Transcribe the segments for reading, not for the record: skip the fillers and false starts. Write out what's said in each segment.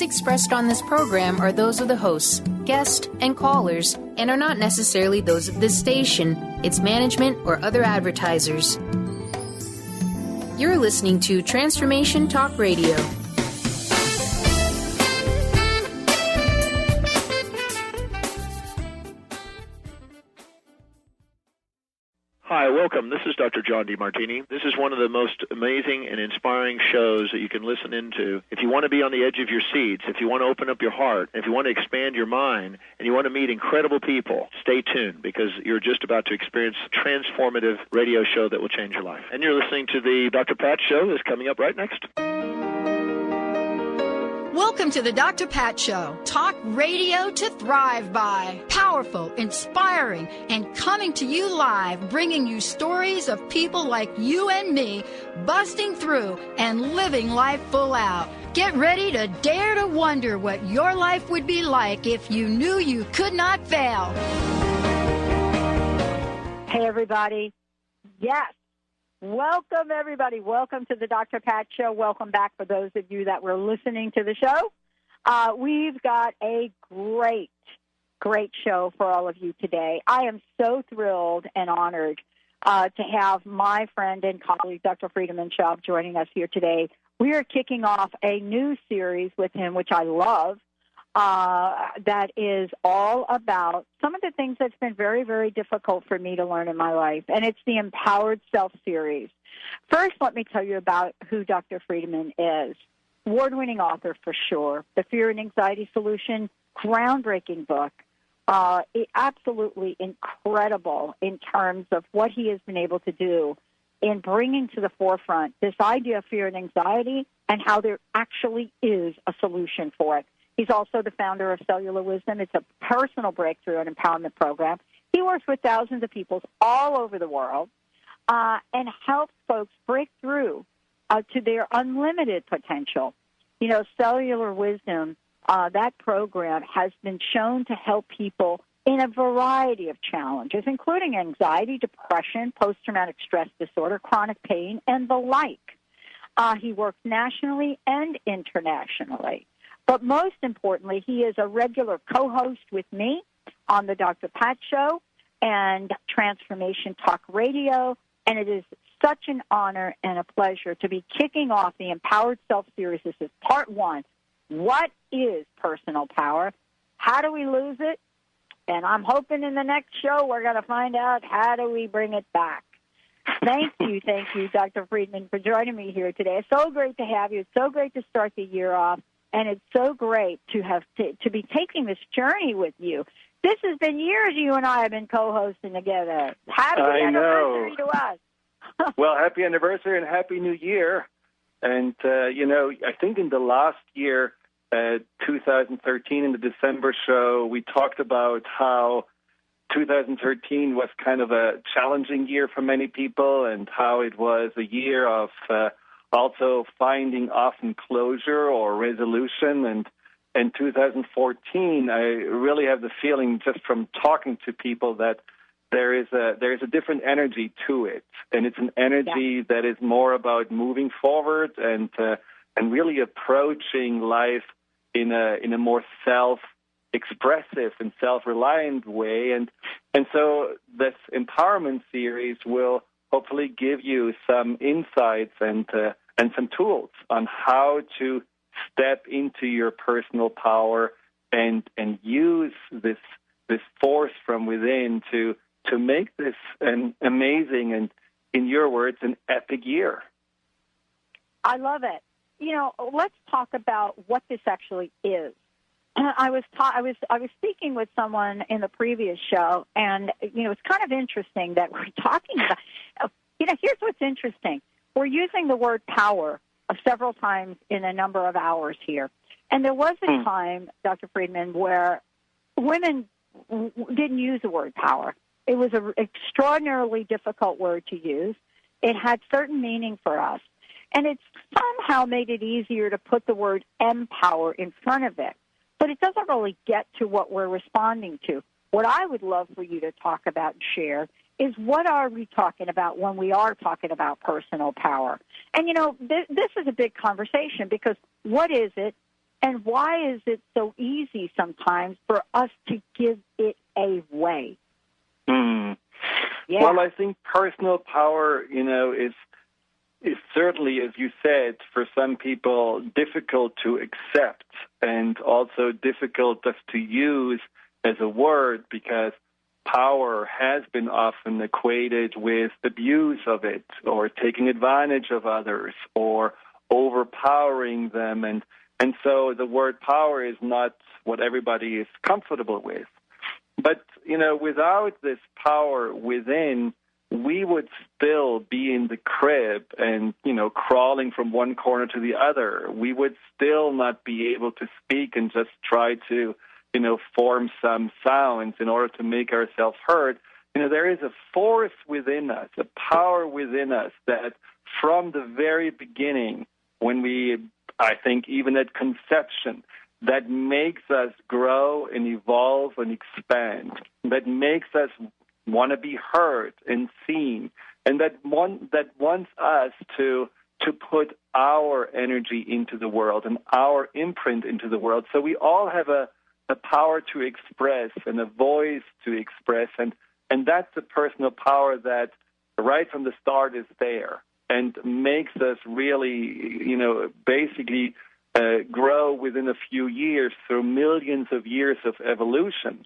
views expressed on this program are those of the hosts, guests, and callers, and are not necessarily those of this station, its management, or other advertisers. You're listening to Transformation Talk Radio. Hi, welcome. This is Dr. John DeMartini. This is one of the most amazing and inspiring shows that you can listen into. If you want to be on the edge of your seats, if you want to open up your heart, if you want to expand your mind, and you want to meet incredible people, stay tuned because you're just about to experience a transformative radio show that will change your life. And you're listening to the Dr. Pat Show that's coming up right next. Welcome to the Dr. Pat Show. Talk radio to thrive by. Powerful, inspiring, and coming to you live, bringing you stories of people like you and me, busting through and living life full out. Get ready to dare to wonder what your life would be like if you knew you could not fail. Hey, everybody. Yes. Welcome, everybody. Welcome to the Dr. Pat Show. Welcome back for those of you that were listening to the show. We've got a great show for all of you today. I am so thrilled and honored to have my friend and colleague, Dr. Friedemann Schaub, joining us here today. We are kicking off a new series with him, which I love, that is all about some of the things that's been very, very difficult for me to learn in my life, and it's the Empowered Self series. First, let me tell you about who Dr. Friedemann is. Award-winning author for sure. The Fear and Anxiety Solution, groundbreaking book. Absolutely incredible in terms of what he has been able to do in bringing to the forefront this idea of fear and anxiety and how there actually is a solution for it. He's also the founder of Cellular Wisdom. It's a personal breakthrough and empowerment program. He works with thousands of people all over the world and helps folks break through to their unlimited potential. You know, Cellular Wisdom, that program has been shown to help people in a variety of challenges, including anxiety, depression, post-traumatic stress disorder, chronic pain, and the like. He works nationally and internationally. But most importantly, he is a regular co-host with me on the Dr. Pat Show and Transformation Talk Radio, and it is such an honor and a pleasure to be kicking off the Empowered Self series. This is part one. What is personal power? How do we lose it? And I'm hoping in the next show we're going to find out how do we bring it back. Thank you, Dr. Friedemann, for joining me here today. It's so great to have you. It's so great to start the year off. And it's so great to have to be taking this journey with you. This has been years you and I have been co-hosting together. Happy anniversary to us. Well, happy anniversary and happy new year. And, I think in the last year, 2013, in the December show, we talked about how 2013 was kind of a challenging year for many people and how it was a year of also finding often closure or resolution. And 2014, I really have the feeling just from talking to people that there is a different energy to it, and it's an energy that is more about moving forward and really approaching life in a more self-expressive and self-reliant way. And so this empowerment series will hopefully give you some insights and some tools on how to step into your personal power and use this force from within to make this an amazing and, in your words, an epic year. I love it. Let's talk about what this actually is. I was speaking with someone in the previous show, and it's kind of interesting that we're talking about. Here's what's interesting: we're using the word power several times in a number of hours here, and there was a time, Dr. Friedemann, where women didn't use the word power. It was an extraordinarily difficult word to use. It had certain meaning for us, and it somehow made it easier to put the word empower in front of it. But it doesn't really get to what we're responding to. What I would love for you to talk about and share is what are we talking about when we are talking about personal power? And, this is a big conversation because what is it? And why is it so easy sometimes for us to give it away? Yeah. Well, I think personal power, is certainly, as you said, for some people difficult to accept and also difficult just to use as a word, because power has been often equated with abuse of it or taking advantage of others or overpowering them. And so the word power is not what everybody is comfortable with. But, without this power within, we would still be in the crib and, crawling from one corner to the other. We would still not be able to speak and just try to, form some sounds in order to make ourselves heard. There is a force within us, a power within us that from the very beginning, when I think even at conception, that makes us grow and evolve and expand, that makes us want to be heard and seen, and that wants us to put our energy into the world and our imprint into the world. So we all have a power to express and a voice to express, and that's the personal power that right from the start is there and makes us really, basically grow within a few years through millions of years of evolution.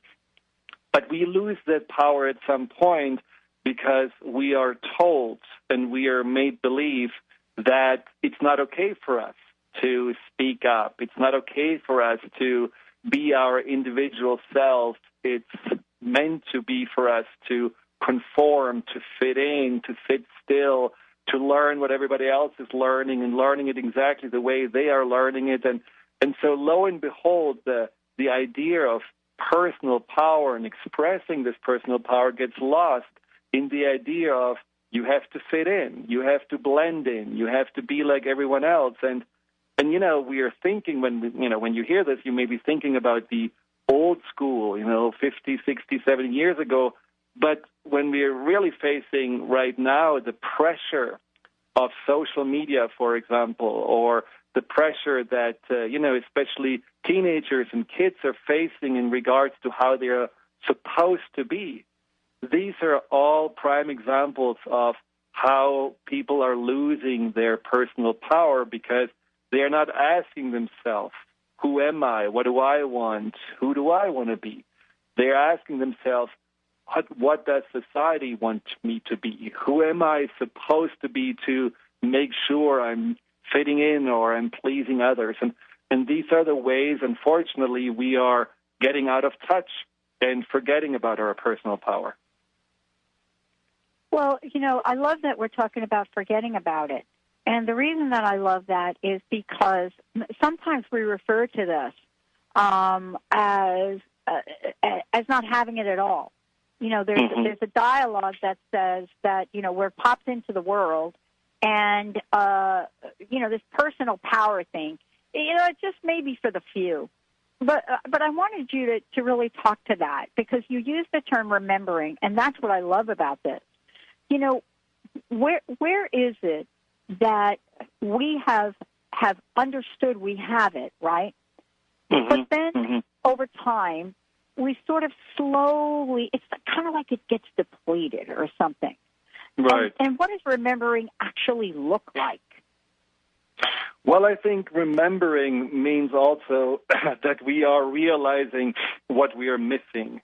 But we lose that power at some point because we are told and we are made believe that it's not okay for us to speak up. It's not okay for us to be our individual selves. It's meant to be for us to conform, to fit in, to sit still, to learn what everybody else is learning and learning it exactly the way they are learning it. And so lo and behold, the idea of personal power and expressing this personal power gets lost in the idea of you have to fit in, you have to blend in, you have to be like everyone else. And we are thinking when you hear this, you may be thinking about the old school, 50, 60, 70 years ago. But when we are really facing right now the pressure of social media, for example, or the pressure that, especially teenagers and kids are facing in regards to how they're supposed to be, these are all prime examples of how people are losing their personal power because they are not asking themselves, who am I? What do I want? Who do I want to be? They're asking themselves, what does society want me to be? Who am I supposed to be to make sure I'm fitting in or I'm pleasing others? And these are the ways, unfortunately, we are getting out of touch and forgetting about our personal power. Well, I love that we're talking about forgetting about it. And the reason that I love that is because sometimes we refer to this as not having it at all. There's a dialogue that says that, we're popped into the world and, this personal power thing, it just may be for the few. But I wanted you to really talk to that because you used the term remembering, and that's what I love about this. Where is it that we have understood we have it, right? Mm-hmm. But then over time, we sort of slowly, it's kind of like it gets depleted or something. Right. And what does remembering actually look like? Well, I think remembering means also that we are realizing what we are missing.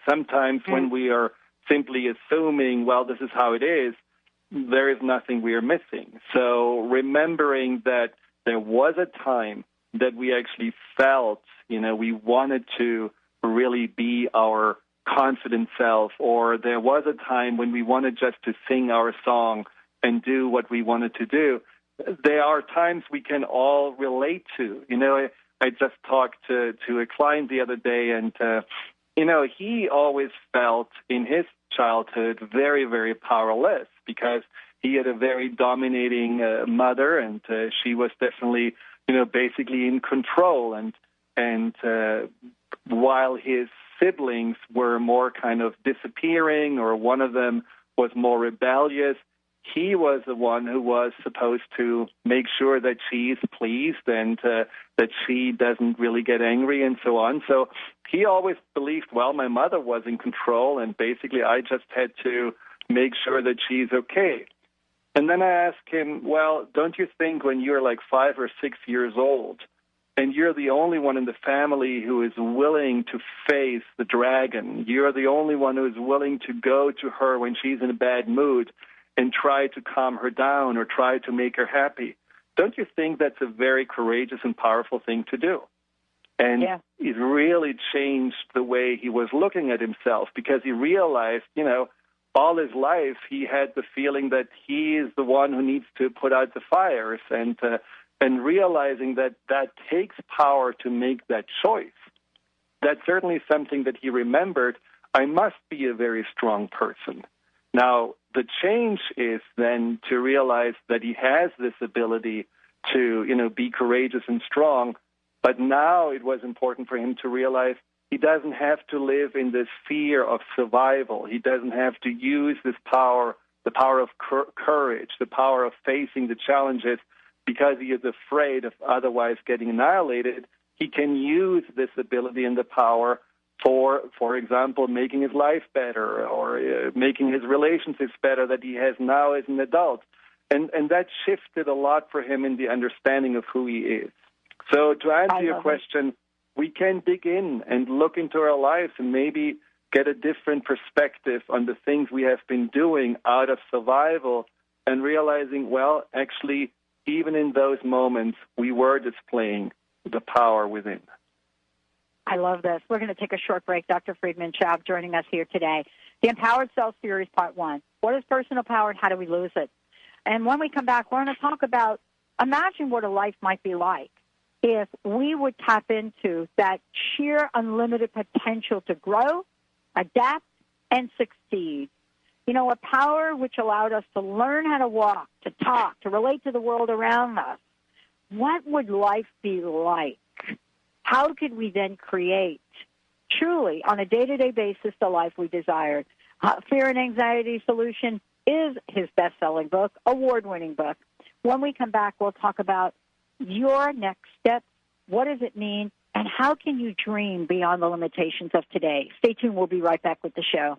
Sometimes when we are simply assuming, well, this is how it is, there is nothing we are missing. So remembering that there was a time that we actually felt, we wanted to really be our confident self, or there was a time when we wanted just to sing our song and do what we wanted to do. There are times we can all relate to. I just talked to a client the other day, and, he always felt in his childhood very, very powerless because he had a very dominating mother, and she was definitely, basically in control. And while his siblings were more kind of disappearing, or one of them was more rebellious, he was the one who was supposed to make sure that she's pleased and that she doesn't really get angry and so on. So he always believed, well, my mother was in control, and basically I just had to make sure that she's okay. And then I asked him, well, don't you think when you're like 5 or 6 years old and you're the only one in the family who is willing to face the dragon, you're the only one who is willing to go to her when she's in a bad mood and try to calm her down or try to make her happy, don't you think that's a very courageous and powerful thing to do? And it really changed the way he was looking at himself, because he realized, all his life he had the feeling that he is the one who needs to put out the fires, and realizing that takes power to make that choice. That's certainly something that he remembered. I must be a very strong person. Now, the change is then to realize that he has this ability to, be courageous and strong, but now it was important for him to realize he doesn't have to live in this fear of survival. He doesn't have to use this power, the power of courage, the power of facing the challenges, because he is afraid of otherwise getting annihilated. He can use this ability and the power for example, making his life better or making his relationships better that he has now as an adult. And that shifted a lot for him in the understanding of who he is. So to answer your question, we can dig in and look into our lives and maybe get a different perspective on the things we have been doing out of survival and realizing, well, actually, even in those moments, we were displaying the power within. I love this. We're going to take a short break. Dr. Friedemann Schaub joining us here today. The Empowered Self Series, Part 1. What is personal power and how do we lose it? And when we come back, we're going to talk about, imagine what a life might be like if we would tap into that sheer unlimited potential to grow, adapt, and succeed. A power which allowed us to learn how to walk, to talk, to relate to the world around us. What would life be like? How could we then create, truly, on a day-to-day basis, the life we desired? Fear and Anxiety Solution is his best-selling book, award-winning book. When we come back, we'll talk about your next steps, what does it mean, and how can you dream beyond the limitations of today. Stay tuned. We'll be right back with the show.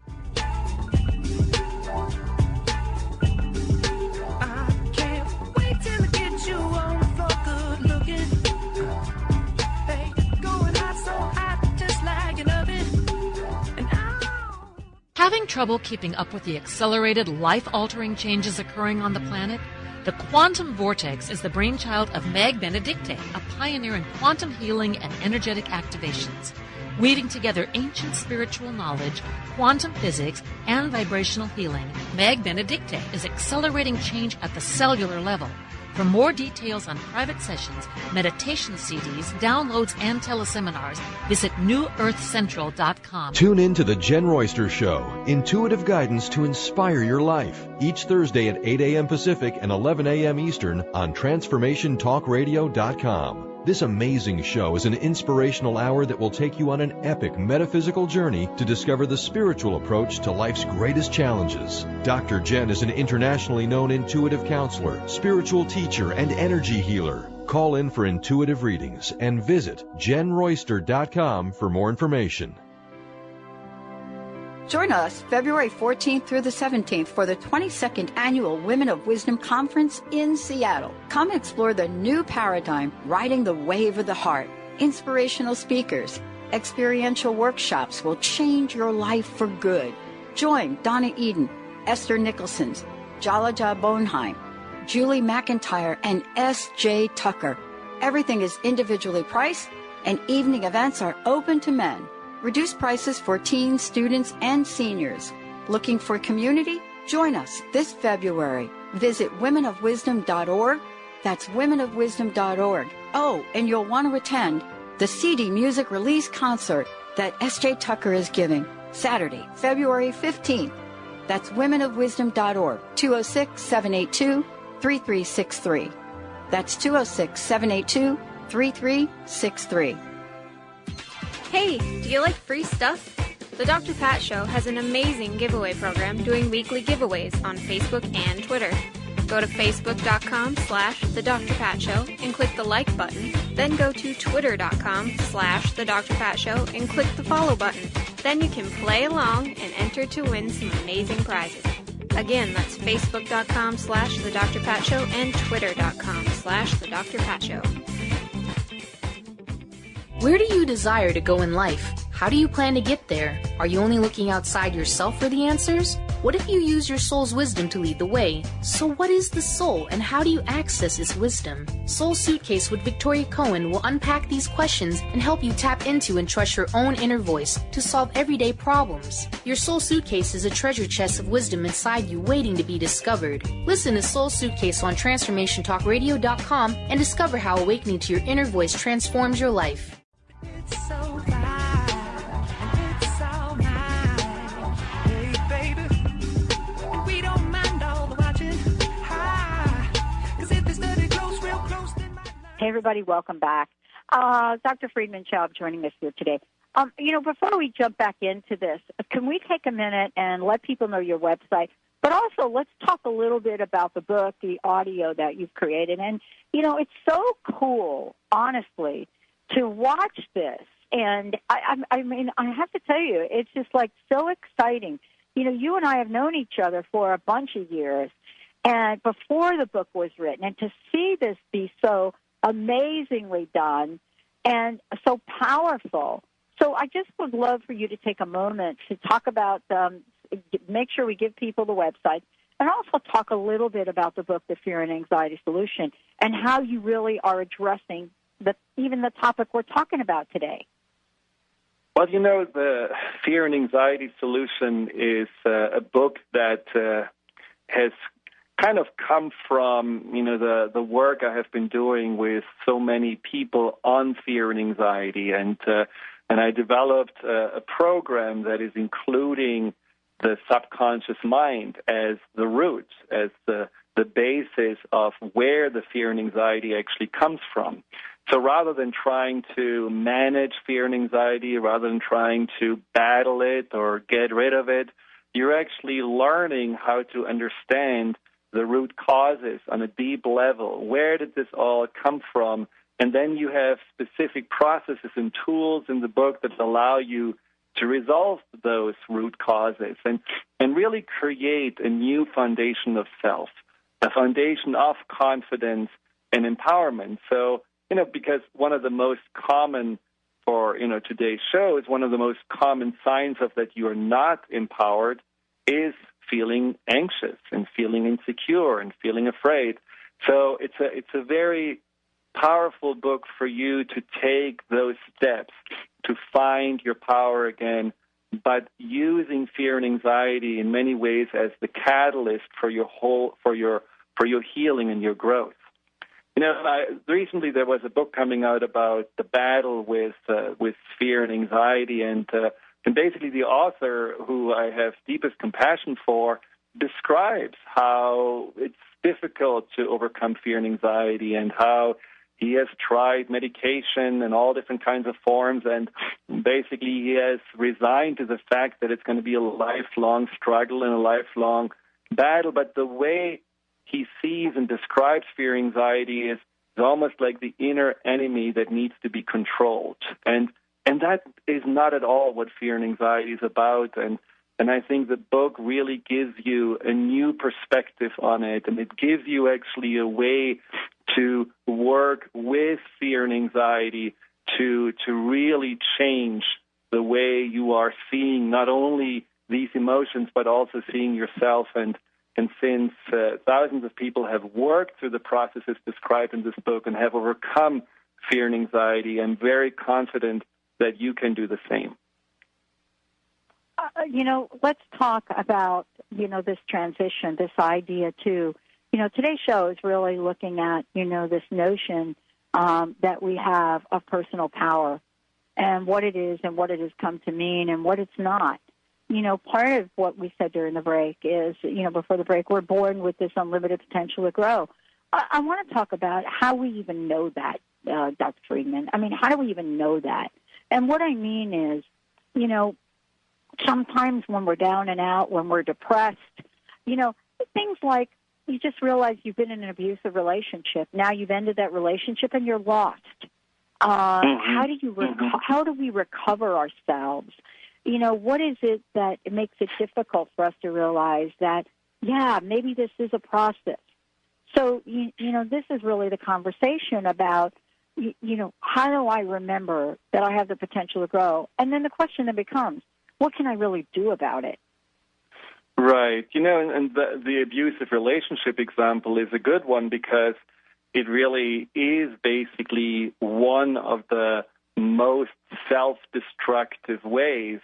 Having trouble keeping up with the accelerated, life-altering changes occurring on the planet? The quantum vortex is the brainchild of Meg Benedicte, a pioneer in quantum healing and energetic activations. Weaving together ancient spiritual knowledge, quantum physics, and vibrational healing, Meg Benedicte is accelerating change at the cellular level. For more details on private sessions, meditation CDs, downloads, and teleseminars, visit newearthcentral.com. Tune in to The Jen Royster Show, intuitive guidance to inspire your life, each Thursday at 8 a.m. Pacific and 11 a.m. Eastern on TransformationTalkRadio.com. This amazing show is an inspirational hour that will take you on an epic metaphysical journey to discover the spiritual approach to life's greatest challenges. Dr. Jen is an internationally known intuitive counselor, spiritual teacher, and energy healer. Call in for intuitive readings and visit JenRoyster.com for more information. Join us February 14th through the 17th for the 22nd Annual Women of Wisdom Conference in Seattle. Come explore the new paradigm, riding the wave of the heart. Inspirational speakers, experiential workshops will change your life for good. Join Donna Eden, Esther Nicholson, Jalaja Bonheim, Julie McIntyre, and S.J. Tucker. Everything is individually priced, and evening events are open to men. Reduced prices for teens, students, and seniors. Looking for community? Join us this February. Visit womenofwisdom.org. That's womenofwisdom.org. Oh, and you'll want to attend the CD music release concert that S.J. Tucker is giving Saturday, February 15th. That's womenofwisdom.org, 206-782-3363. That's 206-782-3363. Hey, do you like free stuff? The Dr. Pat Show has an amazing giveaway program doing weekly giveaways on Facebook and Twitter. Go to facebook.com/The Dr. Pat Show and click the like button. Then go to twitter.com/The Dr. Pat Show and click the follow button. Then you can play along and enter to win some amazing prizes. Again, that's facebook.com/The Dr. Pat Show and twitter.com/The Dr. Pat Show. Where do you desire to go in life? How do you plan to get there? Are you only looking outside yourself for the answers? What if you use your soul's wisdom to lead the way? So what is the soul and how do you access its wisdom? Soul Suitcase with Victoria Cohen will unpack these questions and help you tap into and trust your own inner voice to solve everyday problems. Your Soul Suitcase is a treasure chest of wisdom inside you waiting to be discovered. Listen to Soul Suitcase on TransformationTalkRadio.com and discover how awakening to your inner voice transforms your life. It's so fine, and it's all mine. Hey, baby, we don't mind all the watching. Cause if it's dirty close, real close, then my life. Hey, everybody, welcome back. Dr. Friedemann Schaub joining us here today. Before we jump back into this, can we take a minute and let people know your website? But also, let's talk a little bit about the book, the audio that you've created. And, it's so cool, honestly, to watch this. And I mean, I have to tell you, it's just like so exciting. You and I have known each other for a bunch of years, and before the book was written, and to see this be so amazingly done and so powerful. So I just would love for you to take a moment to talk about, make sure we give people the website, and also talk a little bit about the book, The Fear and Anxiety Solution, and how you really are addressing even the topic we're talking about today. Well, the Fear and Anxiety Solution is a book that has kind of come from, the work I have been doing with so many people on fear and anxiety. And I developed a program that is including the subconscious mind as the root, as the basis of where the fear and anxiety actually comes from. So rather than trying to manage fear and anxiety, rather than trying to battle it or get rid of it, you're actually learning how to understand the root causes on a deep level. Where did this all come from? And then you have specific processes and tools in the book that allow you to resolve those root causes and really create a new foundation of self, a foundation of confidence and empowerment. So, because one of the most common for, today's show is one of the most common signs of that you are not empowered is feeling anxious and feeling insecure and feeling afraid. So it's a very powerful book for you to take those steps to find your power again, but using fear and anxiety in many ways as the catalyst for your healing and your growth. Recently there was a book coming out about the battle with fear and anxiety, and basically the author, who I have deepest compassion for, describes how it's difficult to overcome fear and anxiety and how he has tried medication and all different kinds of forms, and basically he has resigned to the fact that it's going to be a lifelong struggle and a lifelong battle. But the way he sees and describes fear and anxiety is almost like the inner enemy that needs to be controlled. And that is not at all what fear and anxiety is about. And I think the book really gives you a new perspective on it, and it gives you actually a way to work with fear and anxiety to really change the way you are seeing not only these emotions, but also seeing yourself. And since thousands of people have worked through the processes described in this book and have overcome fear and anxiety, I'm very confident that you can do the same. Let's talk about, this transition, this idea too. Today's show is really looking at, this notion that we have of personal power and what it is and what it has come to mean and what it's not. Part of what we said during the break is, before the break, we're born with this unlimited potential to grow. I want to talk about how we even know that, Dr. Friedemann. I mean, how do we even know that? And what I mean is, sometimes when we're down and out, when we're depressed, things like you just realize you've been in an abusive relationship. Now you've ended that relationship and you're lost. How do we recover ourselves? What is it that it makes it difficult for us to realize that, maybe this is a process? So, this is really the conversation about, how do I remember that I have the potential to grow? And then the question then becomes, what can I really do about it? Right. And the abusive relationship example is a good one because it really is basically one of the most self-destructive ways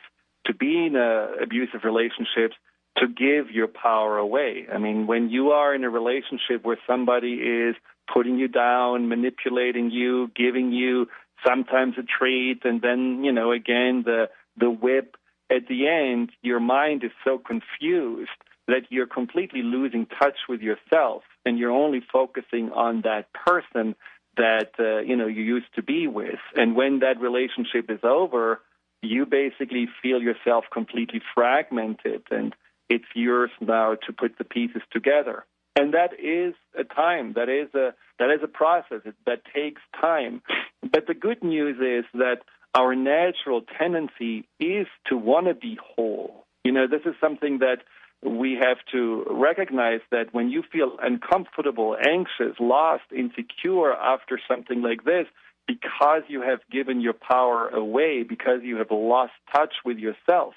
to be in abusive relationships, to give your power away. I mean, when you are in a relationship where somebody is putting you down, manipulating you, giving you sometimes a treat, and then, again, the whip, at the end, your mind is so confused that you're completely losing touch with yourself, and you're only focusing on that person that, you used to be with. And when that relationship is over, you basically feel yourself completely fragmented, and it's yours now to put the pieces together. And that is a time. That is a process. That takes time. But the good news is that our natural tendency is to want to be whole. This is something that we have to recognize, that when you feel uncomfortable, anxious, lost, insecure after something like this, because you have given your power away, because you have lost touch with yourself,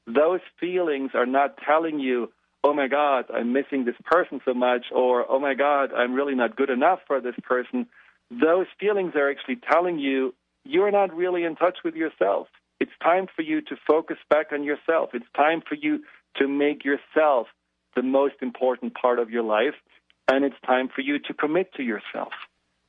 those feelings are not telling you, oh, my God, I'm missing this person so much, or, oh, my God, I'm really not good enough for this person. Those feelings are actually telling you you're not really in touch with yourself. It's time for you to focus back on yourself. It's time for you to make yourself the most important part of your life, and it's time for you to commit to yourself.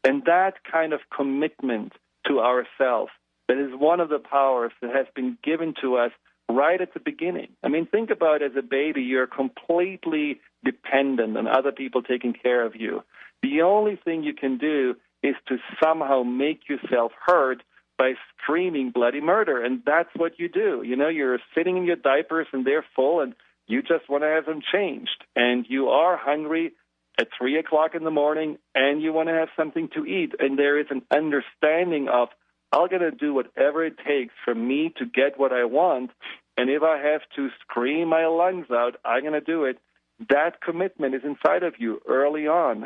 And that kind of commitment to ourselves, that is one of the powers that has been given to us right at the beginning. I mean, think about as a baby, you're completely dependent on other people taking care of you. The only thing you can do is to somehow make yourself heard by screaming bloody murder, and that's what you do. You're sitting in your diapers and they're full, and you just want to have them changed, and you are hungry at 3 o'clock in the morning, and you want to have something to eat, and there is an understanding of, I'm going to do whatever it takes for me to get what I want, and if I have to scream my lungs out, I'm going to do it. That commitment is inside of you early on,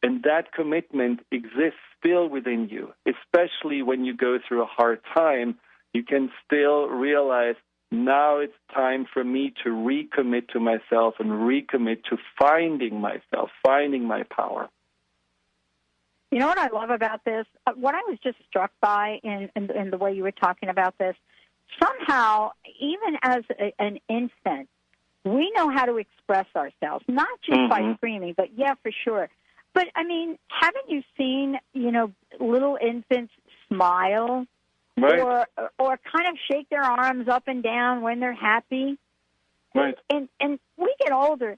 and that commitment exists still within you, especially when you go through a hard time. You can still realize, now it's time for me to recommit to myself and recommit to finding myself, finding my power. You know what I love about this? What I was just struck by in the way you were talking about this, somehow, even as an infant, we know how to express ourselves, not just by screaming, but for sure. But, I mean, haven't you seen, little infants smile? Right. Or kind of shake their arms up and down when they're happy? Right. And we get older,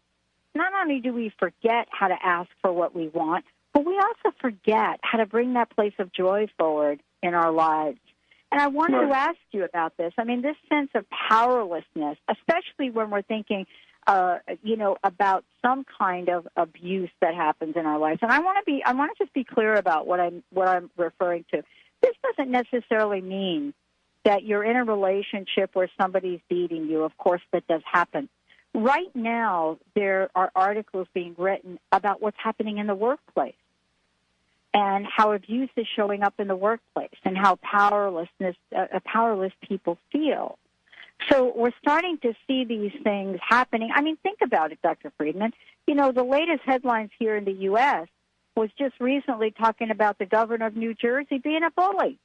not only do we forget how to ask for what we want, but we also forget how to bring that place of joy forward in our lives. And I wanted to ask you about this. I mean, this sense of powerlessness, especially when we're thinking, about some kind of abuse that happens in our lives. And I want to just be clear about what I'm referring to. This doesn't necessarily mean that you're in a relationship where somebody's beating you. Of course, that does happen. Right now, there are articles being written about what's happening in the workplace and how abuse is showing up in the workplace and how powerless people feel. So we're starting to see these things happening. I mean, think about it, Dr. Friedemann. The latest headlines here in the U.S. was just recently talking about the governor of New Jersey being a bully.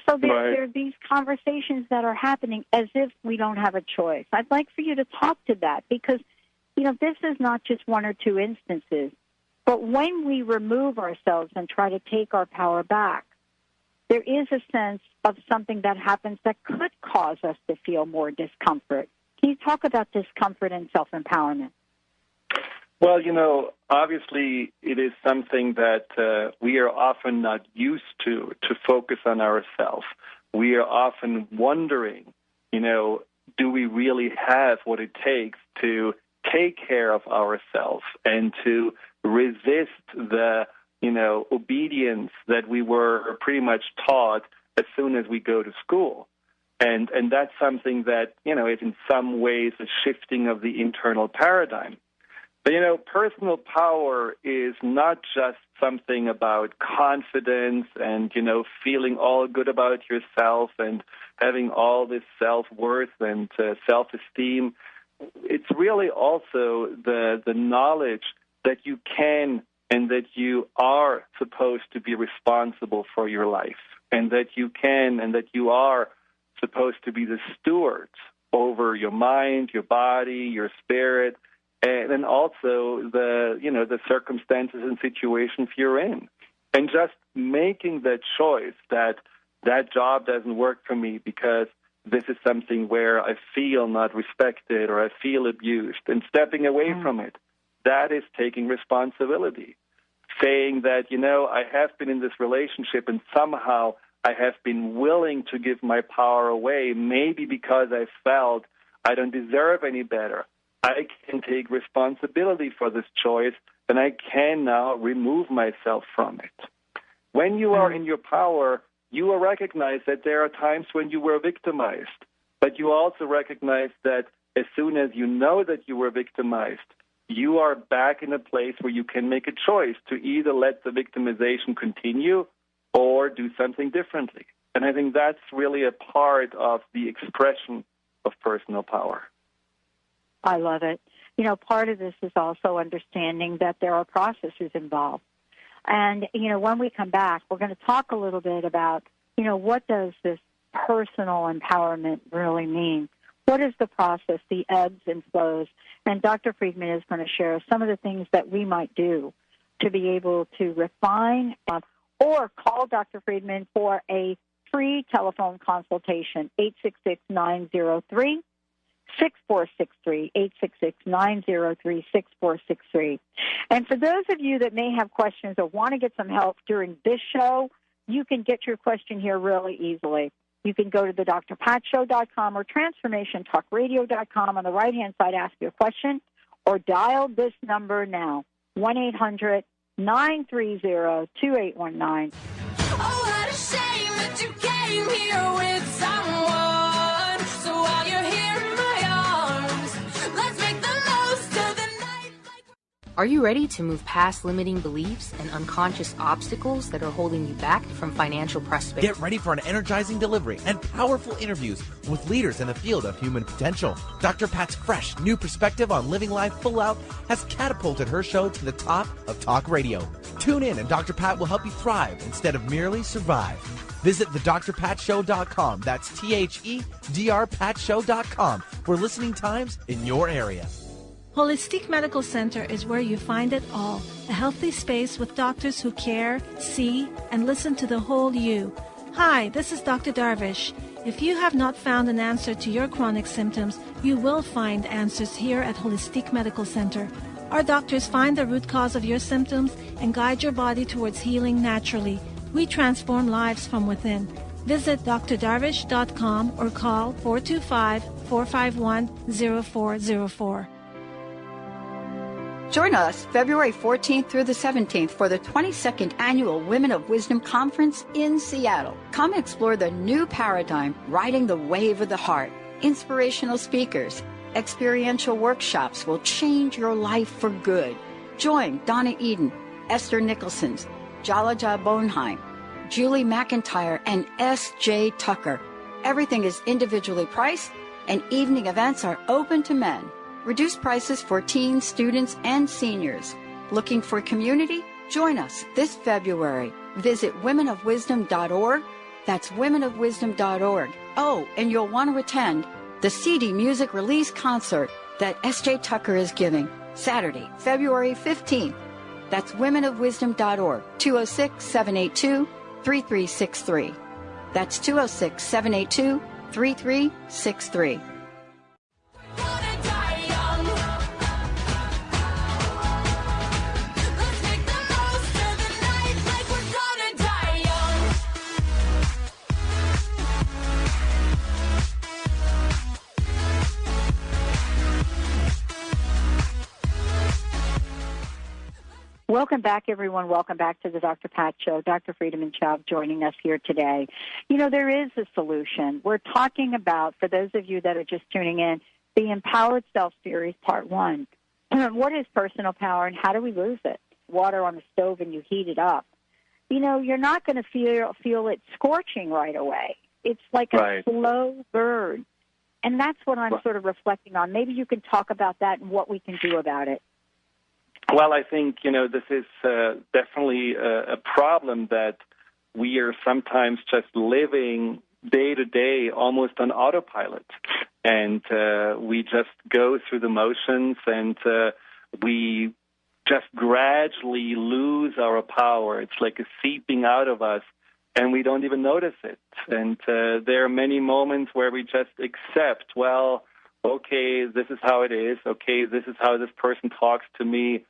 So there are these conversations that are happening as if we don't have a choice. I'd like for you to talk to that because, this is not just one or two instances. But when we remove ourselves and try to take our power back, there is a sense of something that happens that could cause us to feel more discomfort. Can you talk about discomfort and self-empowerment? Well, obviously it is something that we are often not used to focus on ourselves. We are often wondering, do we really have what it takes to take care of ourselves and to resist the, obedience that we were pretty much taught as soon as we go to school. And that's something that, is in some ways a shifting of the internal paradigm. But, personal power is not just something about confidence and, feeling all good about yourself and having all this self-worth and self-esteem. It's really also the knowledge that you can and that you are supposed to be responsible for your life, and that you can and that you are supposed to be the stewards over your mind, your body, your spirit, and then also the circumstances and situations you're in. And just making that choice that job doesn't work for me because this is something where I feel not respected or I feel abused, and stepping away from it, that is taking responsibility. Saying that, I have been in this relationship and somehow I have been willing to give my power away, maybe because I felt I don't deserve any better. I can take responsibility for this choice, and I can now remove myself from it. When you are in your power, you will recognize that there are times when you were victimized, but you also recognize that as soon as you know that you were victimized, you are back in a place where you can make a choice to either let the victimization continue or do something differently. And I think that's really a part of the expression of personal power. I love it. Part of this is also understanding that there are processes involved. And, when we come back, we're going to talk a little bit about, what does this personal empowerment really mean? What is the process, the ebbs and flows? And Dr. Friedemann is going to share some of the things that we might do to be able to refine or call Dr. Friedemann for a free telephone consultation, 866-903-6463, 866-903-6463. And for those of you that may have questions or want to get some help during this show, you can get your question here really easily. You can go to the drpatshow.com or transformationtalkradio.com. On the right-hand side, ask your question, or dial this number now, 1-800-930-2819. Oh, what a shame that you came here with someone. So while you're here in my arms, let's make the most of the night. Are you ready to move past limiting beliefs and unconscious obstacles that are holding you back from financial prosperity? Get ready for an energizing delivery and powerful interviews with leaders in the field of human potential. Dr. Pat's fresh, new perspective on living life full out has catapulted her show to the top of talk radio. Tune in and Dr. Pat will help you thrive instead of merely survive. Visit thedrpatshow.com. That's THEDRPatshow.com for listening times in your area. Holistic Medical Center is where you find it all. A healthy space with doctors who care, see, and listen to the whole you. Hi, this is Dr. Darvish. If you have not found an answer to your chronic symptoms, you will find answers here at Holistic Medical Center. Our doctors find the root cause of your symptoms and guide your body towards healing naturally. We transform lives from within. Visit drdarvish.com or call 425-451-0404. Join us February 14th through the 17th for the 22nd Annual Women of Wisdom Conference in Seattle. Come explore the new paradigm, riding the wave of the heart. Inspirational speakers, experiential workshops will change your life for good. Join Donna Eden, Esther Nicholson, Jalaja Bonheim, Julie McIntyre, and S.J. Tucker. Everything is individually priced, and evening events are open to men. Reduced prices for teens, students, and seniors. Looking for community? Join us this February. Visit womenofwisdom.org. That's womenofwisdom.org. Oh, and you'll want to attend the CD music release concert that S.J. Tucker is giving Saturday, February 15th. That's womenofwisdom.org, 206-782-3363. That's 206-782-3363. Welcome back, everyone. Welcome back to the Dr. Pat Show. Dr. Friedemann Schaub joining us here today. You know, there is a solution. We're talking about, for those of you that are just tuning in, the Empowered Self Series, Part 1. What is personal power and how do we lose it? Water on the stove and you heat it up. You know, you're not going to feel it scorching right away. It's like a slow burn. And that's what I'm sort of reflecting on. Maybe you can talk about that and what we can do about it. Well, I think, you know, this is definitely a problem that we are sometimes just living day to day almost on autopilot. And we just go through the motions and we just gradually lose our power. It's like a seeping out of us, and we don't even notice it. And there are many moments where we just accept, well, okay, this is how it is. Okay, this is how this person talks to me.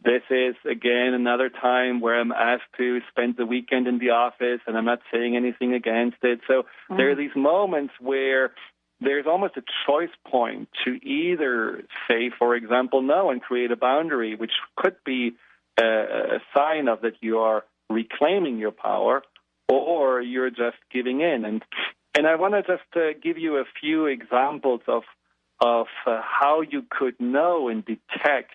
This is, again, another time where I'm asked to spend the weekend in the office, and I'm not saying anything against it. So there are these moments where there's almost a choice point to either say, for example, no and create a boundary, which could be a sign of that you are reclaiming your power, or you're just giving in. And I want to just give you a few examples of how you could know and detect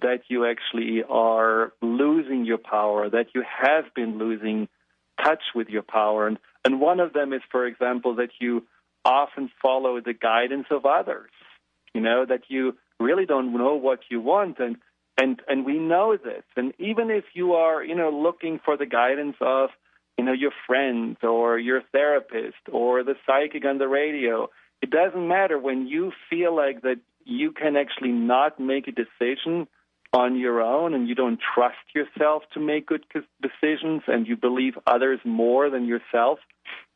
that you actually are losing your power, that you have been losing touch with your power. And one of them is, for example, that you often follow the guidance of others, you know, that you really don't know what you want. And we know this. And even if you are, you know, looking for the guidance of, you know, your friends or your therapist or the psychic on the radio, it doesn't matter when you feel like that you can actually not make a decision on your own and you don't trust yourself to make good decisions and you believe others more than yourself,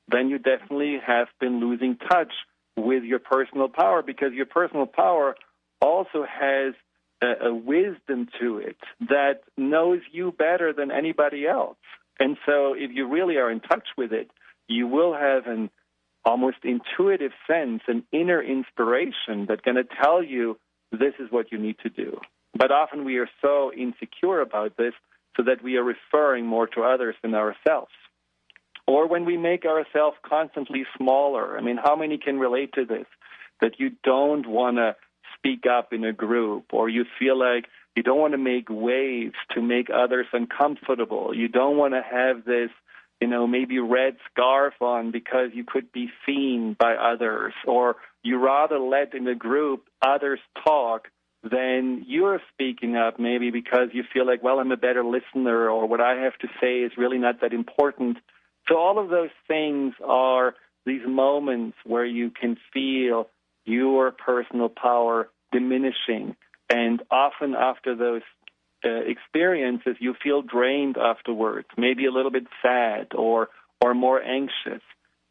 then you definitely have been losing touch with your personal power, because your personal power also has a wisdom to it that knows you better than anybody else. And so if you really are in touch with it, you will have an almost intuitive sense, an inner inspiration that's going to tell you this is what you need to do. But often we are so insecure about this so that we are referring more to others than ourselves. Or when we make ourselves constantly smaller. I mean, how many can relate to this? That you don't want to speak up in a group, or you feel like you don't want to make waves to make others uncomfortable. You don't want to have this, you know, maybe red scarf on because you could be seen by others, or you rather let in a group others talk than you're speaking up, maybe because you feel like, well, I'm a better listener, or what I have to say is really not that important. So all of those things are these moments where you can feel your personal power diminishing. And often after those experiences, you feel drained afterwards, maybe a little bit sad or more anxious.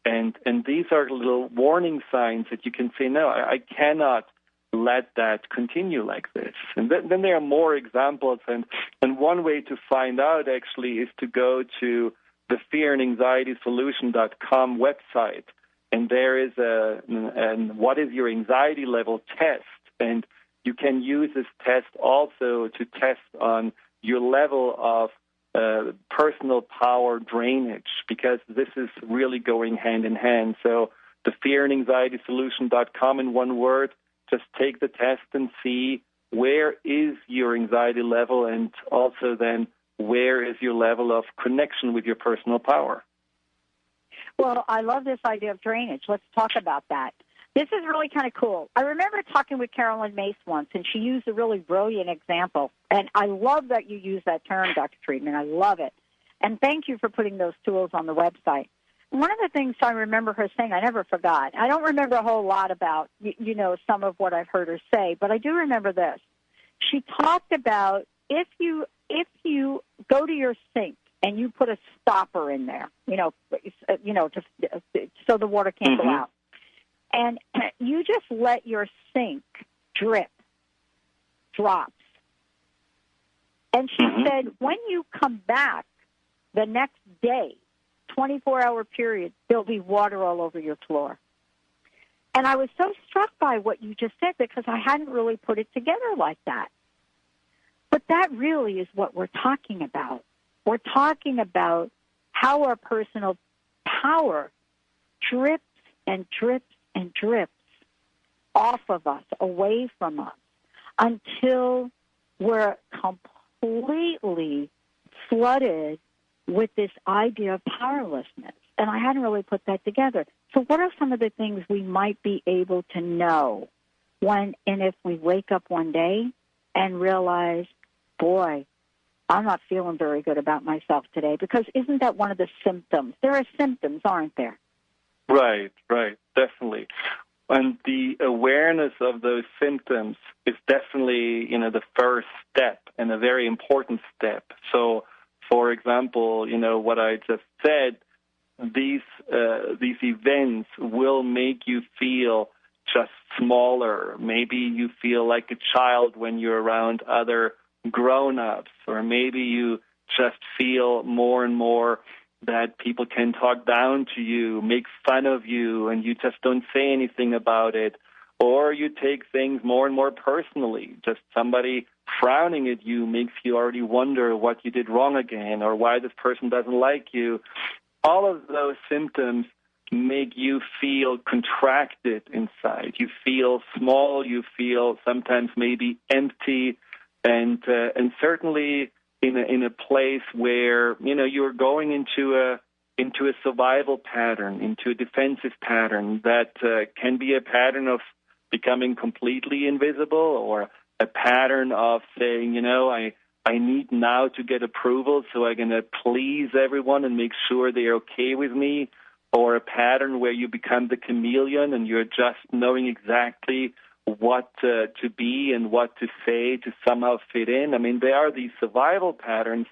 And these are little warning signs that you can say, no, I cannot let that continue like this. And then there are more examples. And one way to find out, actually, is to go to the fearandanxietysolution.com website. And there is a what is your anxiety level test. And you can use this test also to test on your level of personal power drainage, because this is really going hand in hand. So the fearandanxietysolution.com in one word, just take the test and see where is your anxiety level, and also then where is your level of connection with your personal power. Well, I love this idea of drainage. Let's talk about that. This is really kind of cool. I remember talking with Carolyn Mace once, and she used a really brilliant example. And I love that you use that term, Dr. Friedemann. I love it. And thank you for putting those tools on the website. One of the things I remember her saying, I never forgot. I don't remember a whole lot about, you know, some of what I've heard her say, but I do remember this. She talked about if you go to your sink and you put a stopper in there, so the water can't go out, and you just let your sink drip drops. And she said, when you come back the next day, 24-hour period, there'll be water all over your floor. And I was so struck by what you just said, because I hadn't really put it together like that. But that really is what we're talking about. We're talking about how our personal power drips and drips and drips off of us, away from us, until we're completely flooded with this idea of powerlessness. And I hadn't really put that together. So what are some of the things we might be able to know when and if we wake up one day and realize, boy, I'm not feeling very good about myself today? Because isn't that one of the symptoms? There are symptoms, aren't there? Right, definitely. And the awareness of those symptoms is definitely, the first step and a very important step. So, for example, what I just said, these events will make you feel just smaller. Maybe you feel like a child when you're around other grown-ups, or maybe you just feel more and more that people can talk down to you, make fun of you, and you just don't say anything about it. Or you take things more and more personally. Just somebody frowning at you makes you already wonder what you did wrong again, or why this person doesn't like you. All of those symptoms make you feel contracted inside. You feel small. You feel sometimes maybe empty, and certainly in a place where you're going into a survival pattern, into a defensive pattern that can be a pattern of becoming completely invisible, or a pattern of saying, I need now to get approval, so I'm going to please everyone and make sure they're okay with me, or a pattern where you become the chameleon and you're just knowing exactly what to be and what to say to somehow fit in. I mean, there are these survival patterns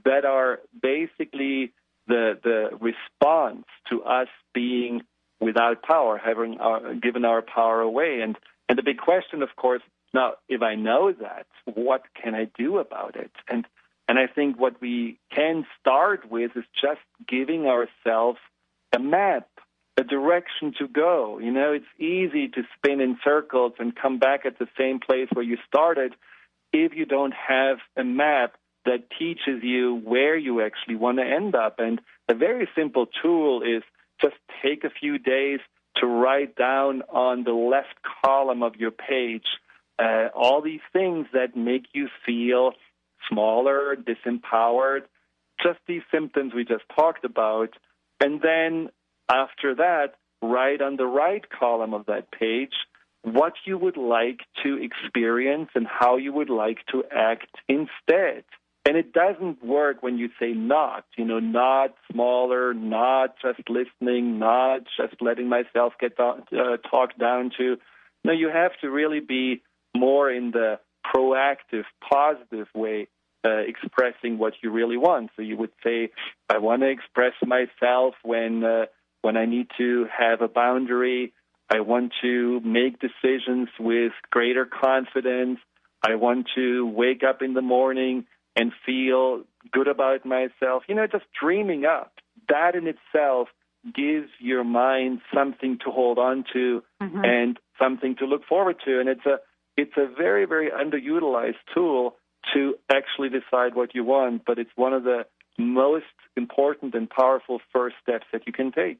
that are basically the response to us being without power, having given our power away. And the big question, of course, now, if I know that, what can I do about it? And I think what we can start with is just giving ourselves a map, a direction to go. It's easy to spin in circles and come back at the same place where you started if you don't have a map that teaches you where you actually want to end up. And a very simple tool is just take a few days to write down on the left column of your page all these things that make you feel smaller, disempowered, just these symptoms we just talked about. And then after that, write on the right column of that page what you would like to experience and how you would like to act instead. And it doesn't work when you say not, not smaller, not just listening, not just letting myself get talked down to. No, you have to really be more in the proactive, positive way, expressing what you really want. So you would say, I want to express myself when I need to have a boundary. I want to make decisions with greater confidence. I want to wake up in the morning and feel good about myself. Just dreaming up. That in itself gives your mind something to hold on to and something to look forward to. And it's a very, very underutilized tool to actually decide what you want, but it's one of the most important and powerful first steps that you can take.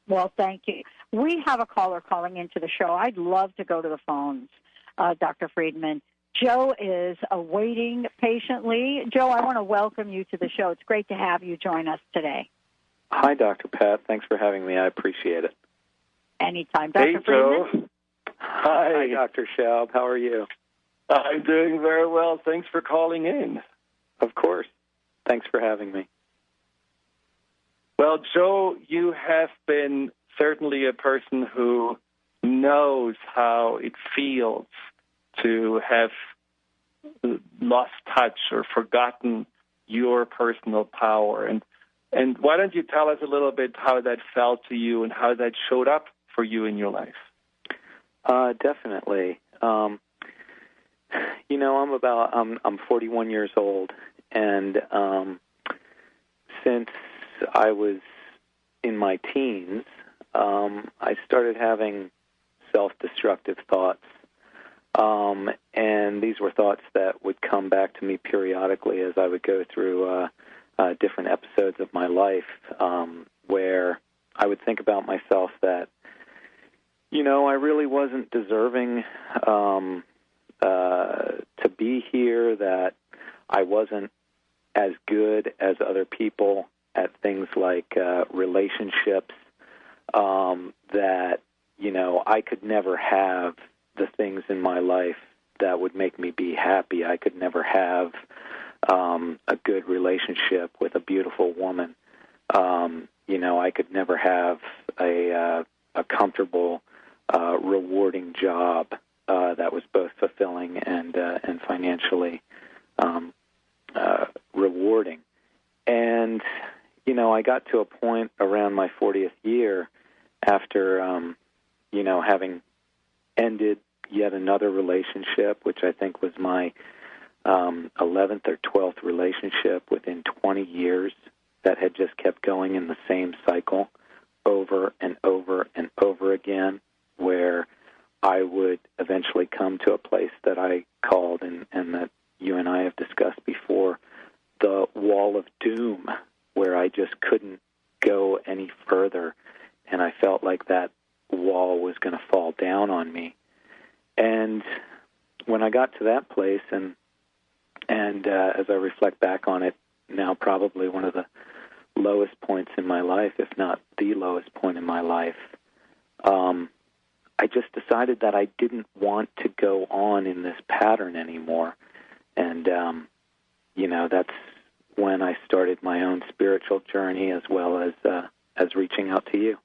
Well, thank you. We have a caller calling into the show. I'd love to go to the phones, Dr. Friedemann. Joe is awaiting patiently. Joe, I want to welcome you to the show. It's great to have you join us today. Hi, Dr. Pat. Thanks for having me. I appreciate it. Anytime. Dr. Joe. Friedemann? Hi, Dr. Schaub. How are you? I'm doing very well. Thanks for calling in. Of course. Thanks for having me. Well, Joe, you have been certainly a person who knows how it feels to have lost touch or forgotten your personal power. And why don't you tell us a little bit how that felt to you and how that showed up for you in your life? Definitely. I'm 41 years old, and since I was in my teens, I started having self-destructive thoughts And these were thoughts that would come back to me periodically as I would go through different episodes of my life, where I would think about myself that, I really wasn't deserving to be here, that I wasn't as good as other people at things like relationships, that, I could never have the things in my life that would make me be happy. I could never have a good relationship with a beautiful woman. I could never have a comfortable, rewarding job that was both fulfilling and financially rewarding. And, I got to a point around my 40th year after, having ended yet another relationship, which I think was my 11th or 12th relationship within 20 years that had just kept going in the same cycle over and over and over again, where I would eventually come to a place that I called, and that you and I have discussed before, the wall of doom, where I just couldn't go any further, and I felt like that wall was going to fall down on me. And when I got to that place, and as I reflect back on it now, probably one of the lowest points in my life, if not the lowest point in my life, I just decided that I didn't want to go on in this pattern anymore. And, that's when I started my own spiritual journey, as well as reaching out to you.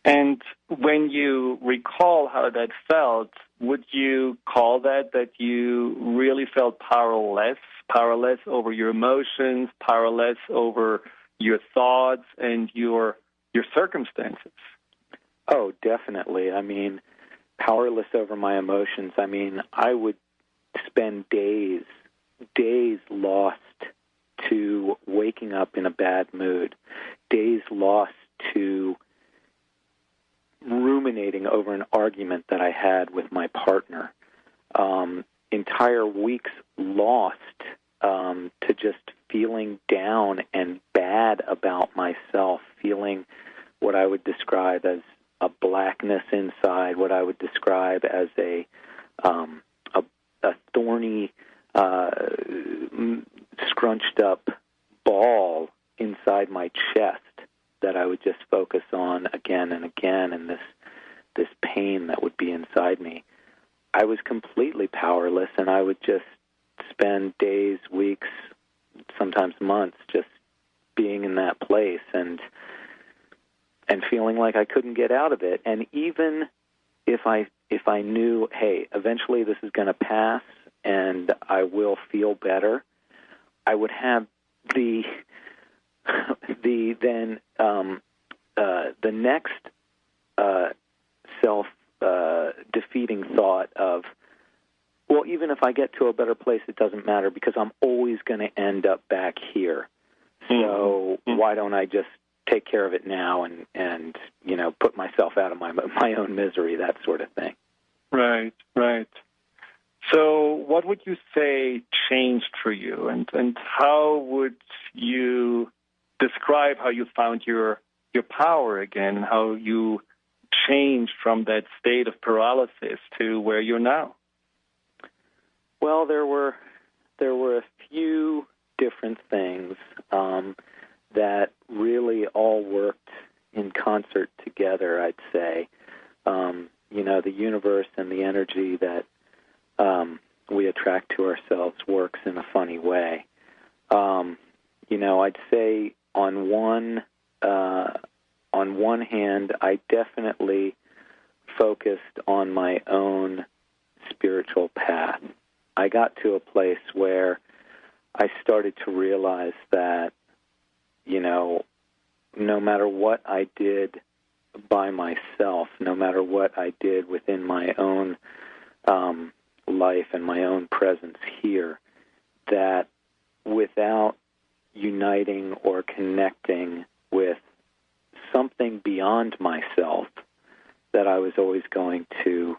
And when you recall how that felt, would you call that you really felt powerless over your emotions, powerless over your thoughts and your circumstances? Oh, definitely. I mean, powerless over my emotions. I mean, I would spend days lost to waking up in a bad mood, days lost to ruminating over an argument that I had with my partner, entire weeks lost to just feeling down and bad about myself, feeling what I would describe as a blackness inside, what I would describe as a thorny, scrunched up ball inside my chest that I would just focus on again and again, and this pain that would be inside me. I was completely powerless, and I would just spend days, weeks, sometimes months just being in that place and feeling like I couldn't get out of it. And even if I knew, hey, eventually this is going to pass and I will feel better, I would have the next self-defeating thought of, well, even if I get to a better place, it doesn't matter because I'm always going to end up back here. So why don't I just take care of it now and put myself out of my own misery, that sort of thing. Right. So what would you say changed for you, and how would you describe how you found your power again, and how you changed from that state of paralysis to where you're now? Well, there were a few different things that really all worked in concert together, I'd say. The universe and the energy that we attract to ourselves works in a funny way. I'd say on one hand, I definitely focused on my own spiritual path. I got to a place where I started to realize that, no matter what I did by myself, no matter what I did within my own life and my own presence here, that without uniting or connecting with something beyond myself, that I was always going to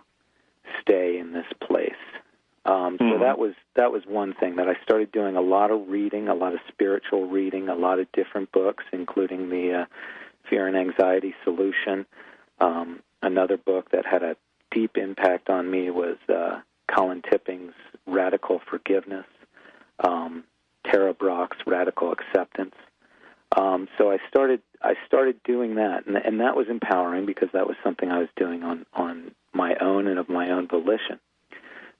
stay in this place. So that was one thing, that I started doing a lot of reading, a lot of spiritual reading, a lot of different books, including the Fear and Anxiety Solution. Another book that had a deep impact on me was Colin Tipping's Radical Forgiveness, Tara Brach's Radical Acceptance. So I started doing that, and that was empowering because that was something I was doing on my own and of my own volition.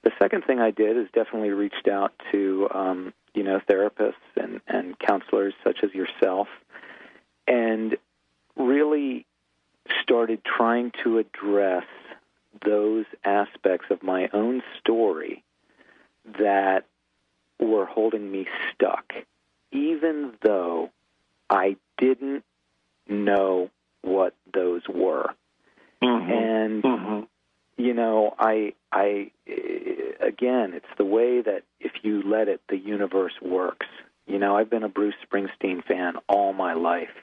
The second thing I did is definitely reached out to therapists and counselors such as yourself, and really started trying to address those aspects of my own story that were holding me stuck, even though I didn't know what those were. And, again, it's the way that if you let it, the universe works. I've been a Bruce Springsteen fan all my life.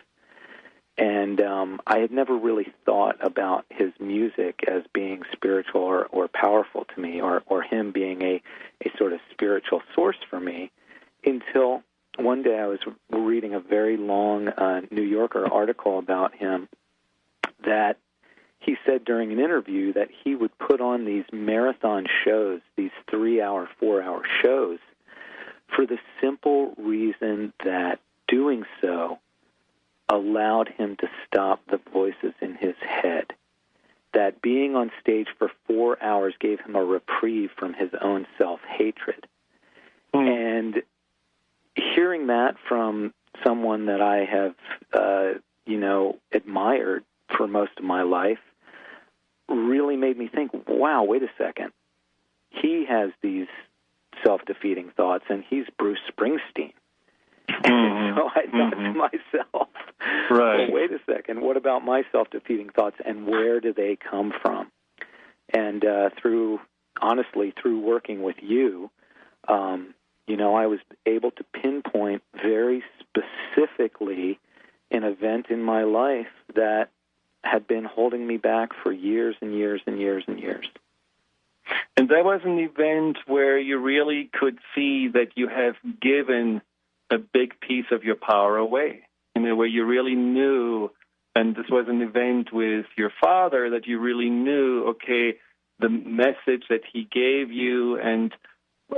And I had never really thought about his music as being spiritual or powerful to me, or him being a sort of spiritual source for me, until one day I was reading a very long New Yorker article about him that he said during an interview that he would put on these marathon shows, these 3-hour, 4-hour shows, for the simple reason that doing so allowed him to stop the voices in his head, that being on stage for 4 hours gave him a reprieve from his own self-hatred. And hearing that from someone that I have, admired for most of my life really made me think, wow, wait a second. He has these self-defeating thoughts, and he's Bruce Springsteen. And so I thought to myself, well, wait a second, what about my self-defeating thoughts, and where do they come from? And through working with you, I was able to pinpoint very specifically an event in my life that had been holding me back for years and years and years and years. And that was an event where you really could see that you have given a big piece of your power away, where you really knew, and this was an event with your father, that you really knew, okay, the message that he gave you, and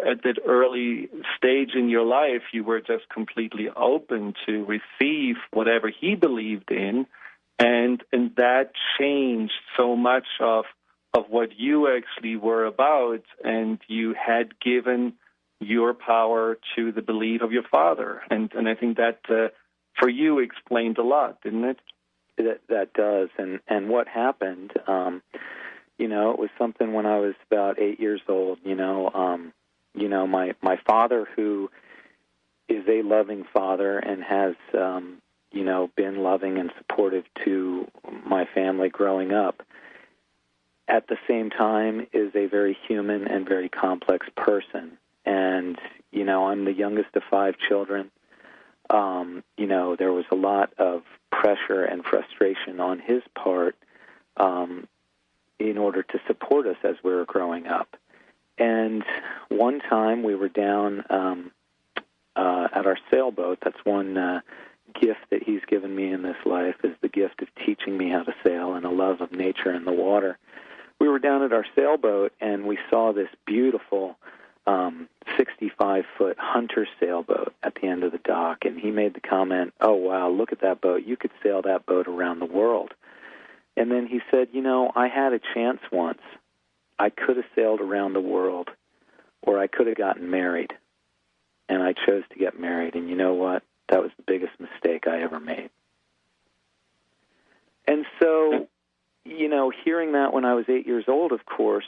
at that early stage in your life, you were just completely open to receive whatever he believed in, and that changed so much of what you actually were about, and you had given your power to the belief of your father. And I think that, for you, explained a lot, didn't it? That does. And what happened, it was something when I was about 8 years old, my father, who is a loving father and has, been loving and supportive to my family growing up, at the same time is a very human and very complex person. And, I'm the youngest of 5 children. There was a lot of pressure and frustration on his part in order to support us as we were growing up. And one time we were down at our sailboat. That's one gift that he's given me in this life, is the gift of teaching me how to sail and a love of nature and the water. We were down at our sailboat, and we saw this beautiful 65-foot hunter sailboat at the end of the dock, and he made the comment, oh, wow, look at that boat. You could sail that boat around the world. And then he said, I had a chance once. I could have sailed around the world, or I could have gotten married, and I chose to get married, and you know what? That was the biggest mistake I ever made. And so, hearing that when I was 8 years old, of course,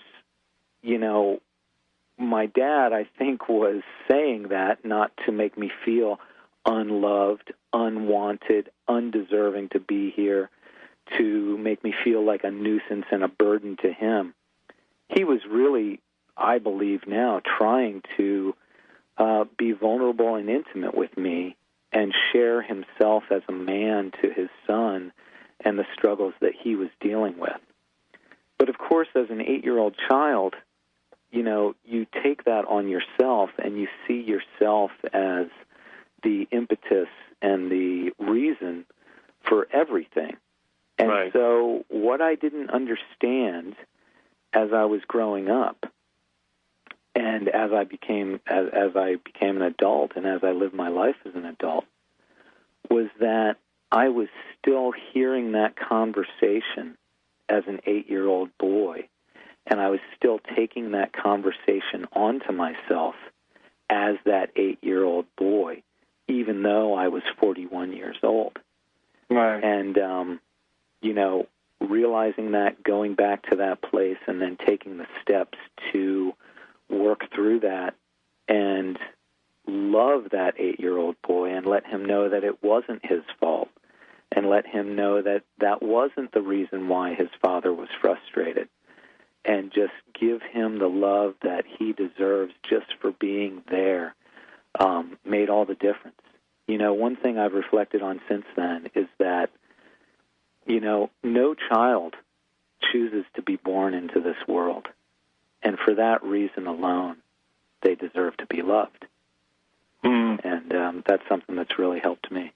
my dad, I think, was saying that not to make me feel unloved, unwanted, undeserving to be here, to make me feel like a nuisance and a burden to him. He was really, I believe now, trying to be vulnerable and intimate with me and share himself as a man to his son and the struggles that he was dealing with. But of course, as an 8-year-old child, you take that on yourself and you see yourself as the impetus and the reason for everything. And so what I didn't understand as I was growing up and as I became an adult and as I lived my life as an adult was that I was still hearing that conversation as an 8-year-old boy, and I was still taking that conversation onto myself as that 8-year-old boy, even though I was 41 years old. Right. And, realizing that, going back to that place, and then taking the steps to work through that and love that 8-year-old boy and let him know that it wasn't his fault and let him know that that wasn't the reason why his father was frustrated, and just give him the love that he deserves just for being there, made all the difference. One thing I've reflected on since then is that, no child chooses to be born into this world, and for that reason alone, they deserve to be loved. And that's something that's really helped me.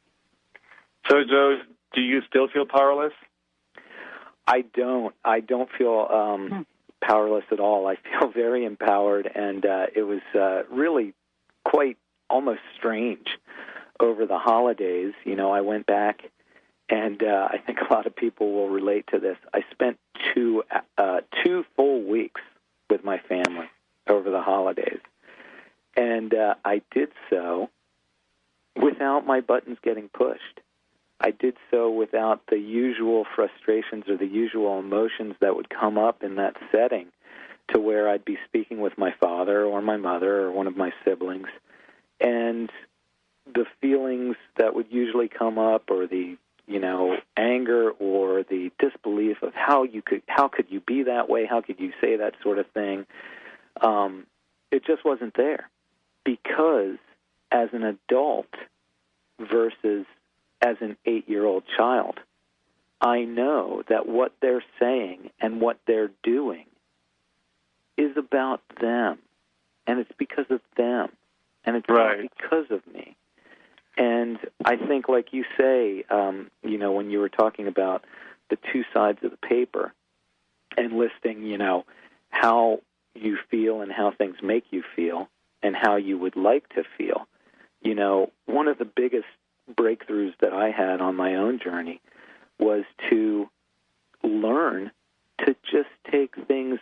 So, Joe, do you still feel powerless? I don't feel powerless at all. I feel very empowered, and it was really quite almost strange over the holidays. I went back, and I think a lot of people will relate to this. I spent two full weeks with my family over the holidays, and I did so without my buttons getting pushed. I did so without the usual frustrations or the usual emotions that would come up in that setting, to where I'd be speaking with my father or my mother or one of my siblings, and the feelings that would usually come up, or the anger or the disbelief of how could you be that way, how could you say that sort of thing, it just wasn't there. Because as an adult versus as an 8-year-old child, I know that what they're saying and what they're doing is about them, and it's because of them, and it's not because of me. And I think, like you say, when you were talking about the two sides of the paper and listing, how you feel and how things make you feel and how you would like to feel, one of the biggest breakthroughs that I had on my own journey was to learn to just take things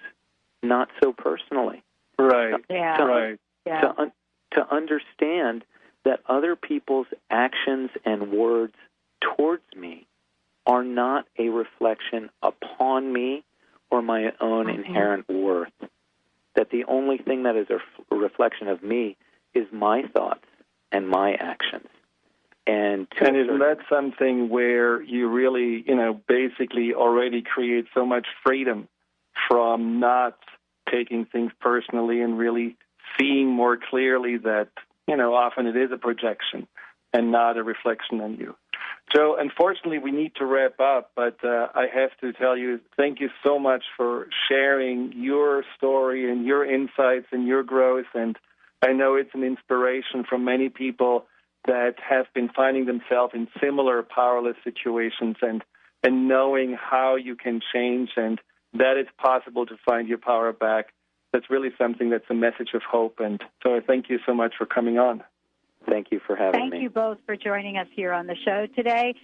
not so personally. Right. To understand that other people's actions and words towards me are not a reflection upon me or my own inherent worth. That the only thing that is a reflection of me is my thoughts and my actions. And isn't that something where you really, basically already create so much freedom from not taking things personally and really seeing more clearly that, often it is a projection and not a reflection on you. Joe, unfortunately, we need to wrap up, but I have to tell you, thank you so much for sharing your story and your insights and your growth. And I know it's an inspiration for many people that have been finding themselves in similar powerless situations, and knowing how you can change and that it's possible to find your power back. That's really something that's a message of hope. And so thank you so much for coming on. Thank you for having me. Thank you both for joining us here on the show today.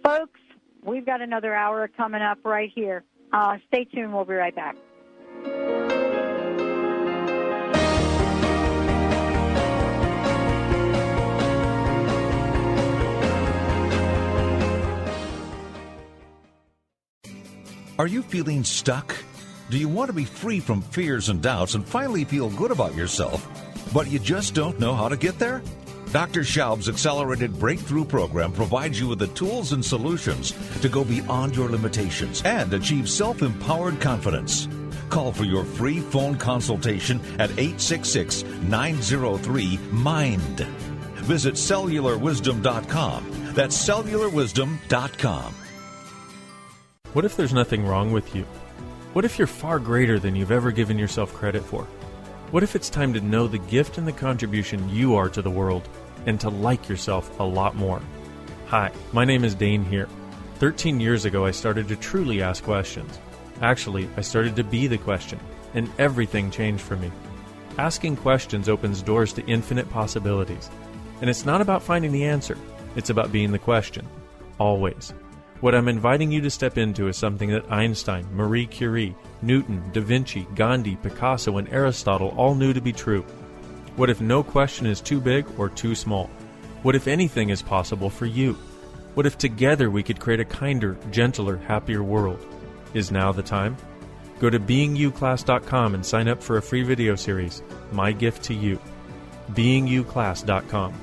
Folks, we've got another hour coming up right here. Stay tuned. We'll be right back. Are you feeling stuck? Do you want to be free from fears and doubts and finally feel good about yourself, but you just don't know how to get there? Dr. Schaub's Accelerated Breakthrough Program provides you with the tools and solutions to go beyond your limitations and achieve self-empowered confidence. Call for your free phone consultation at 866-903-MIND. Visit cellularwisdom.com. That's cellularwisdom.com. What if there's nothing wrong with you? What if you're far greater than you've ever given yourself credit for? What if it's time to know the gift and the contribution you are to the world and to like yourself a lot more? Hi, my name is Dane here. 13 years ago, I started to truly ask questions. Actually, I started to be the question, and everything changed for me. Asking questions opens doors to infinite possibilities. And it's not about finding the answer, it's about being the question. Always. What I'm inviting you to step into is something that Einstein, Marie Curie, Newton, Da Vinci, Gandhi, Picasso, and Aristotle all knew to be true. What if no question is too big or too small? What if anything is possible for you? What if together we could create a kinder, gentler, happier world? Is now the time? Go to beingyouclass.com and sign up for a free video series, My Gift to You. beingyouclass.com.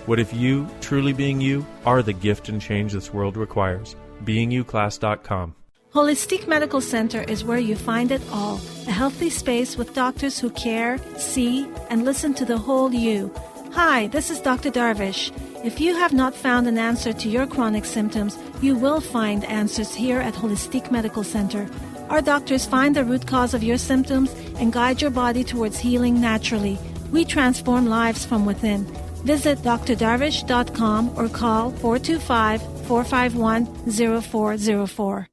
What if you, truly being you, are the gift and change this world requires? beingyouclass.com. Holistic Medical Center is where you find it all. A healthy space with doctors who care, see, and listen to the whole you. Hi, this is Dr. Darvish. If you have not found an answer to your chronic symptoms, you will find answers here at Holistic Medical Center. Our doctors find the root cause of your symptoms and guide your body towards healing naturally. We transform lives from within. Visit drdarvish.com or call 425-451-0404.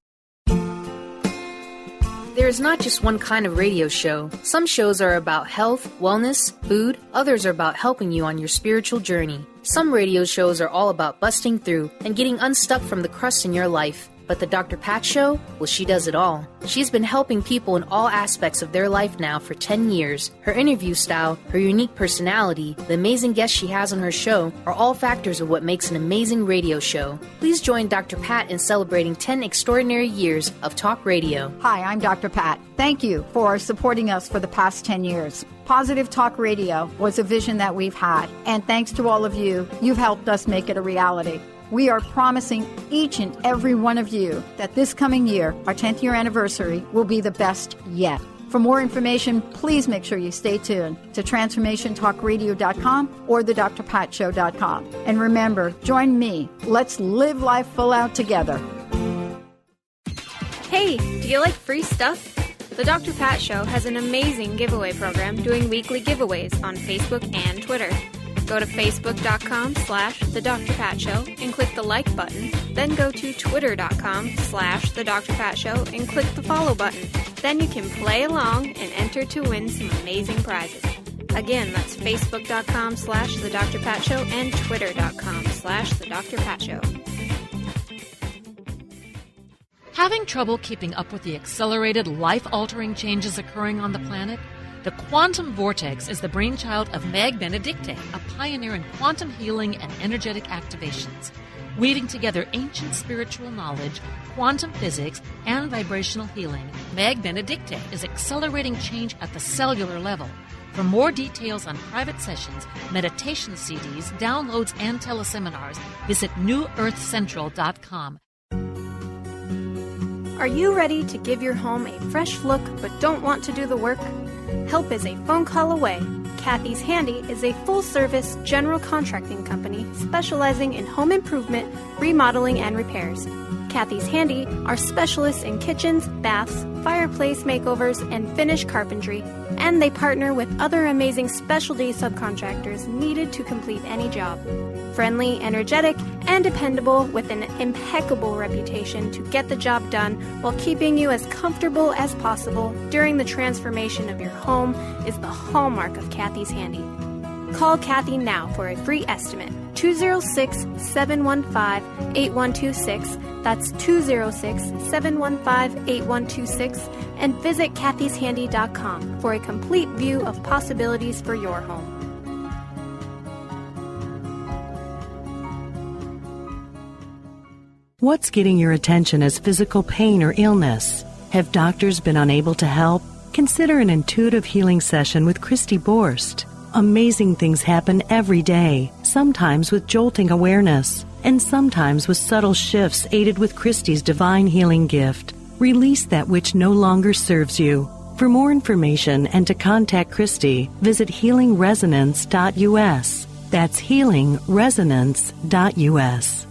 There is not just one kind of radio show. Some shows are about health, wellness, food. Others are about helping you on your spiritual journey. Some radio shows are all about busting through and getting unstuck from the crust in your life. But the Dr. Pat Show, well, she does it all. She's been helping people in all aspects of their life now for 10 years. Her interview style, her unique personality, the amazing guests she has on her show are all factors of what makes an amazing radio show. Please join Dr. Pat in celebrating 10 extraordinary years of talk radio. Hi, I'm Dr. Pat. Thank you for supporting us for the past 10 years. Positive Talk Radio was a vision that we've had, and thanks to all of you, you've helped us make it a reality. We are promising each and every one of you that this coming year, our 10th year anniversary, will be the best yet. For more information, please make sure you stay tuned to TransformationTalkRadio.com or thedrpatshow.com. And remember, join me. Let's live life full out together. Hey, do you like free stuff? The Dr. Pat Show has an amazing giveaway program doing weekly giveaways on Facebook and Twitter. Go to facebook.com/The Dr. Pat Show and click the like button. Then go to twitter.com/The Dr. Pat Show and click the follow button. Then you can play along and enter to win some amazing prizes. Again, that's facebook.com/The Dr. Pat Show and twitter.com/The Dr. Pat Show. Having trouble keeping up with the accelerated, life-altering changes occurring on the planet? The quantum vortex is the brainchild of Meg Benedicte, a pioneer in quantum healing and energetic activations. Weaving together ancient spiritual knowledge, quantum physics, and vibrational healing, Meg Benedicte is accelerating change at the cellular level. For more details on private sessions, meditation CDs, downloads, and teleseminars, visit newearthcentral.com. Are you ready to give your home a fresh look but don't want to do the work? Help is a phone call away. Kathy's Handy is a full-service general contracting company specializing in home improvement, remodeling, and repairs. Kathy's Handy are specialists in kitchens, baths, fireplace makeovers, and finish carpentry, and they partner with other amazing specialty subcontractors needed to complete any job. Friendly, energetic, and dependable with an impeccable reputation to get the job done while keeping you as comfortable as possible during the transformation of your home is the hallmark of Kathy's Handy. Call Kathy now for a free estimate. 206-715-8126. That's 206-715-8126. And visit kathyshandy.com for a complete view of possibilities for your home. What's getting your attention as physical pain or illness? Have doctors been unable to help? Consider an intuitive healing session with Christy Borst. Amazing things happen every day, sometimes with jolting awareness, and sometimes with subtle shifts aided with Christy's divine healing gift. Release that which no longer serves you. For more information and to contact Christy, visit healingresonance.us. That's healingresonance.us.